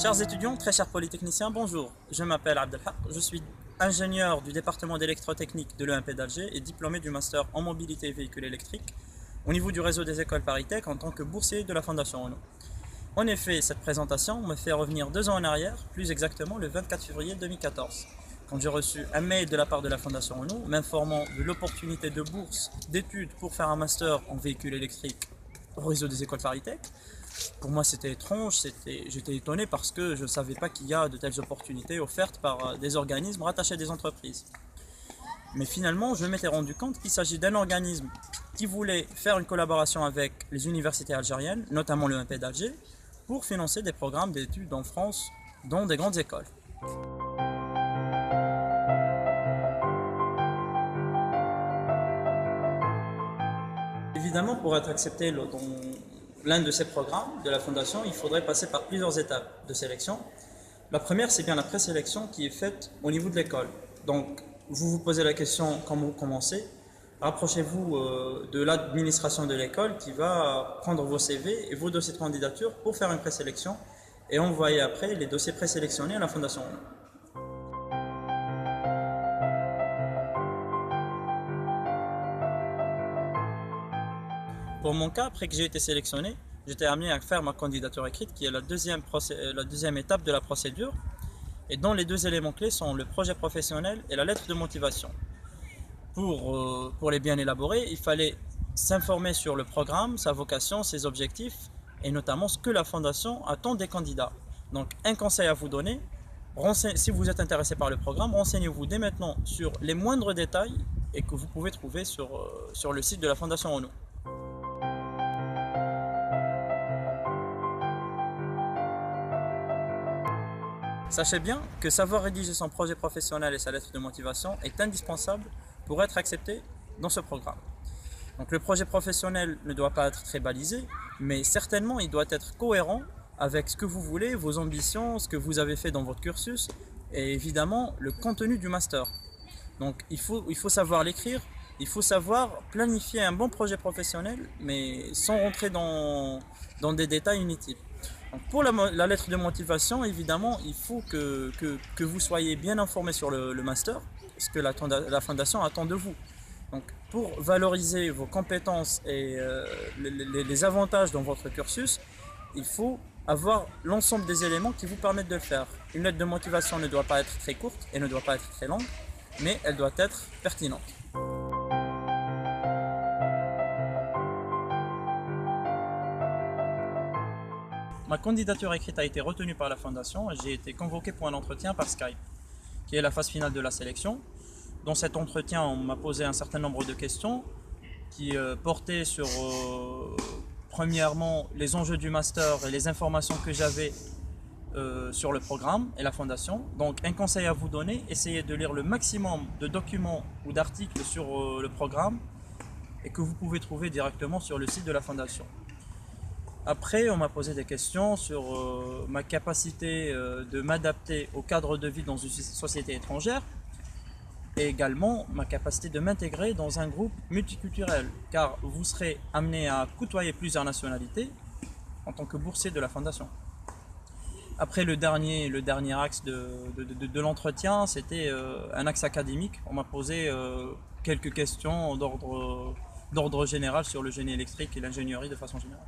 Chers étudiants, très chers polytechniciens, bonjour. Je m'appelle Abdelhak, je suis ingénieur du département d'électrotechnique de l'EMP d'Alger et diplômé du master en mobilité et véhicules électriques au niveau du réseau des écoles ParisTech en tant que boursier de la Fondation Renault. En effet, cette présentation me fait revenir 2 ans en arrière, plus exactement le 24 février 2014, quand j'ai reçu un mail de la part de la Fondation Renault m'informant de l'opportunité de bourse d'études pour faire un master en véhicules électriques au réseau des écoles ParisTech. Pour moi, c'était étrange, j'étais étonné parce que je ne savais pas qu'il y a de telles opportunités offertes par des organismes rattachés à des entreprises. Mais finalement, je m'étais rendu compte qu'il s'agit d'un organisme qui voulait faire une collaboration avec les universités algériennes, notamment l'EMP d'Alger, pour financer des programmes d'études en France dans des grandes écoles. Évidemment, pour être accepté dans l'un de ces programmes de la Fondation, il faudrait passer par plusieurs étapes de sélection. La première, c'est bien la présélection qui est faite au niveau de l'école. Donc, vous vous posez la question quand vous commencez, rapprochez-vous de l'administration de l'école qui va prendre vos CV et vos dossiers de candidature pour faire une présélection et envoyer après les dossiers présélectionnés à la Fondation. Pour mon cas, après que j'ai été sélectionné, j'étais amené à faire ma candidature écrite qui est la deuxième étape de la procédure et dont les 2 éléments clés sont le projet professionnel et la lettre de motivation. Pour les bien élaborer, il fallait s'informer sur le programme, sa vocation, ses objectifs et notamment ce que la Fondation attend des candidats. Donc un conseil à vous donner, si vous êtes intéressé par le programme, renseignez-vous dès maintenant sur les moindres détails et que vous pouvez trouver sur le site de la Fondation Renault. Sachez bien que savoir rédiger son projet professionnel et sa lettre de motivation est indispensable pour être accepté dans ce programme. Donc le projet professionnel ne doit pas être très balisé, mais certainement il doit être cohérent avec ce que vous voulez, vos ambitions, ce que vous avez fait dans votre cursus et évidemment le contenu du master. Donc il faut savoir l'écrire, il faut savoir planifier un bon projet professionnel, mais sans rentrer dans des détails inutiles. Donc pour la lettre de motivation, évidemment, il faut que vous soyez bien informé sur le master, ce que la Fondation attend de vous. Donc pour valoriser vos compétences et les avantages dans votre cursus, il faut avoir l'ensemble des éléments qui vous permettent de le faire. Une lettre de motivation ne doit pas être très courte et ne doit pas être très longue, mais elle doit être pertinente. Ma candidature écrite a été retenue par la Fondation et j'ai été convoqué pour un entretien par Skype, qui est la phase finale de la sélection. Dans cet entretien, on m'a posé un certain nombre de questions qui portaient sur, premièrement, les enjeux du master et les informations que j'avais sur le programme et la Fondation. Donc un conseil à vous donner, essayez de lire le maximum de documents ou d'articles sur le programme et que vous pouvez trouver directement sur le site de la Fondation. Après, on m'a posé des questions sur ma capacité de m'adapter au cadre de vie dans une société étrangère et également ma capacité de m'intégrer dans un groupe multiculturel car vous serez amené à côtoyer plusieurs nationalités en tant que boursier de la Fondation. Après le dernier axe de l'entretien, c'était un axe académique. On m'a posé quelques questions d'ordre général sur le génie électrique et l'ingénierie de façon générale.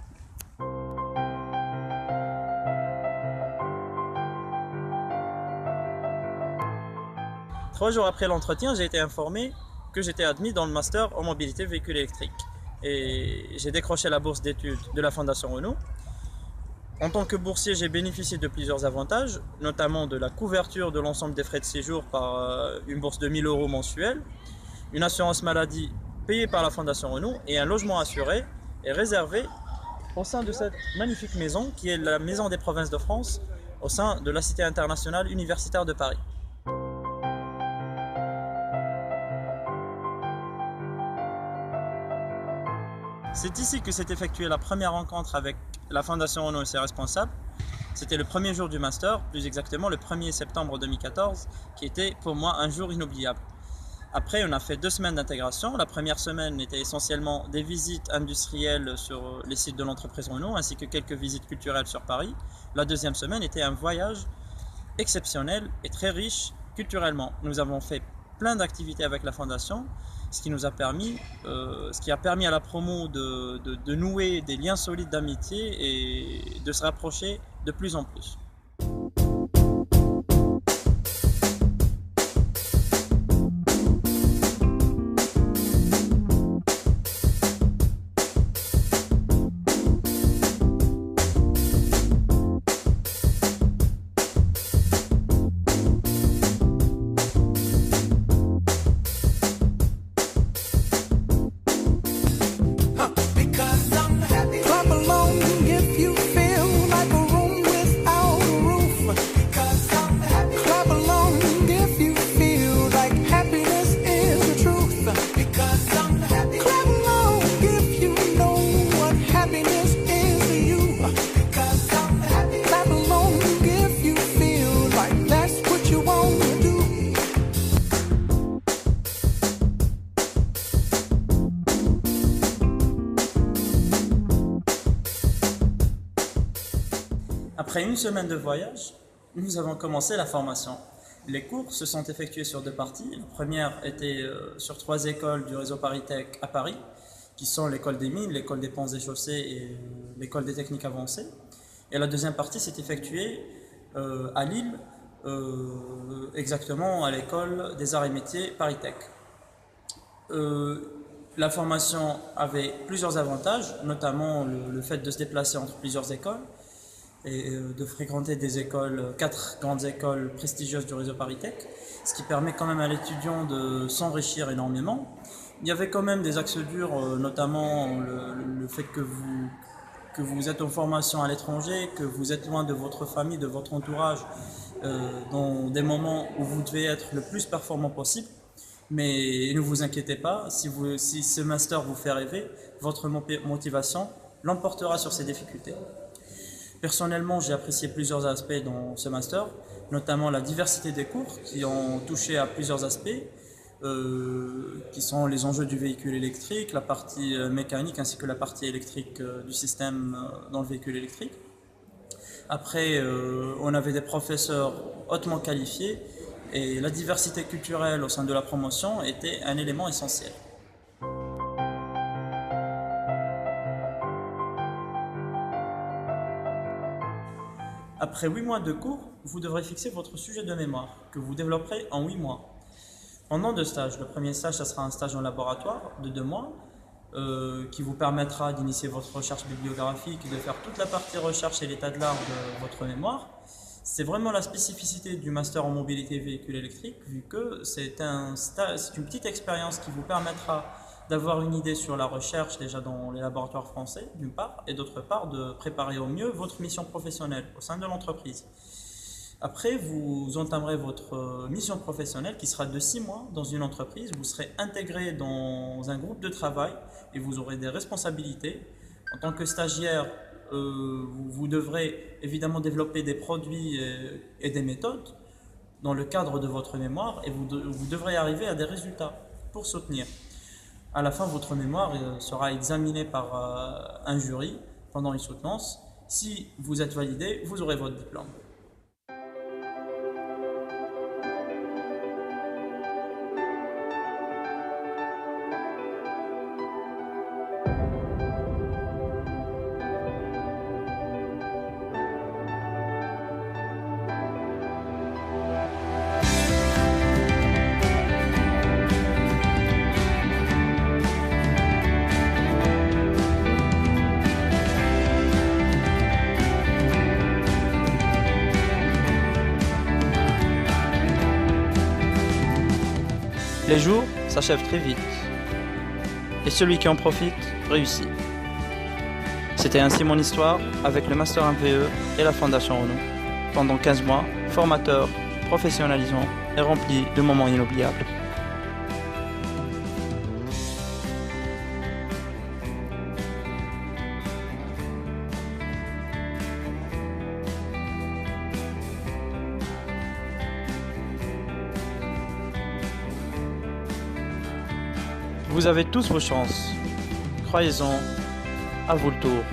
Trois jours après l'entretien, j'ai été informé que j'étais admis dans le master en mobilité véhicule électrique. Et j'ai décroché la bourse d'études de la Fondation Renault. En tant que boursier, j'ai bénéficié de plusieurs avantages, notamment de la couverture de l'ensemble des frais de séjour par une bourse de 1 000 € mensuels, une assurance maladie payée par la Fondation Renault et un logement assuré et réservé au sein de cette magnifique maison qui est la Maison des Provinces de France au sein de la Cité internationale universitaire de Paris. C'est ici que s'est effectuée la première rencontre avec la Fondation Renault et ses responsables. C'était le premier jour du master, plus exactement le 1er septembre 2014, qui était pour moi un jour inoubliable. Après, on a fait 2 semaines d'intégration. La première semaine était essentiellement des visites industrielles sur les sites de l'entreprise Renault, ainsi que quelques visites culturelles sur Paris. La deuxième semaine était un voyage exceptionnel et très riche culturellement. Nous avons fait plein d'activités avec la fondation, ce qui a permis à la promo de nouer des liens solides d'amitié et de se rapprocher de plus en plus. Après une semaine de voyage, nous avons commencé la formation. Les cours se sont effectués sur 2 parties. La première était sur 3 écoles du réseau ParisTech à Paris, qui sont l'école des mines, l'école des ponts et chaussées et l'école des techniques avancées. Et la deuxième partie s'est effectuée à Lille, exactement à l'école des arts et métiers ParisTech. La formation avait plusieurs avantages, notamment le fait de se déplacer entre plusieurs écoles et de fréquenter des écoles, 4 grandes écoles prestigieuses du réseau ParisTech, ce qui permet quand même à l'étudiant de s'enrichir énormément. Il y avait quand même des axes durs, notamment le fait que vous êtes en formation à l'étranger, que vous êtes loin de votre famille, de votre entourage, dans des moments où vous devez être le plus performant possible. Mais ne vous inquiétez pas, si ce master vous fait rêver, votre motivation l'emportera sur ces difficultés. Personnellement, j'ai apprécié plusieurs aspects dans ce master, notamment la diversité des cours qui ont touché à plusieurs aspects, qui sont les enjeux du véhicule électrique, la partie mécanique ainsi que la partie électrique du système dans le véhicule électrique. Après, on avait des professeurs hautement qualifiés et la diversité culturelle au sein de la promotion était un élément essentiel. Après 8 mois de cours, vous devrez fixer votre sujet de mémoire, que vous développerez en 8 mois. Pendant 2 stages, le premier stage, ça sera un stage en laboratoire de 2 mois, qui vous permettra d'initier votre recherche bibliographique et de faire toute la partie recherche et l'état de l'art de votre mémoire. C'est vraiment la spécificité du master en mobilité véhicule électrique, vu que c'est une petite expérience qui vous permettra d'avoir une idée sur la recherche déjà dans les laboratoires français, d'une part, et d'autre part, de préparer au mieux votre mission professionnelle au sein de l'entreprise. Après, vous entamerez votre mission professionnelle qui sera de 6 mois dans une entreprise. Vous serez intégré dans un groupe de travail et vous aurez des responsabilités. En tant que stagiaire, vous devrez évidemment développer des produits et des méthodes dans le cadre de votre mémoire et vous devrez arriver à des résultats pour soutenir. À la fin, votre mémoire sera examinée par un jury pendant une soutenance. Si vous êtes validé, vous aurez votre diplôme. Les jours s'achèvent très vite, et celui qui en profite réussit. C'était ainsi mon histoire avec le Master MVE et la Fondation Renault. Pendant 15 mois, formateur, professionnalisant et rempli de moments inoubliables. Vous avez tous vos chances. Croyez-en, à vous le tour.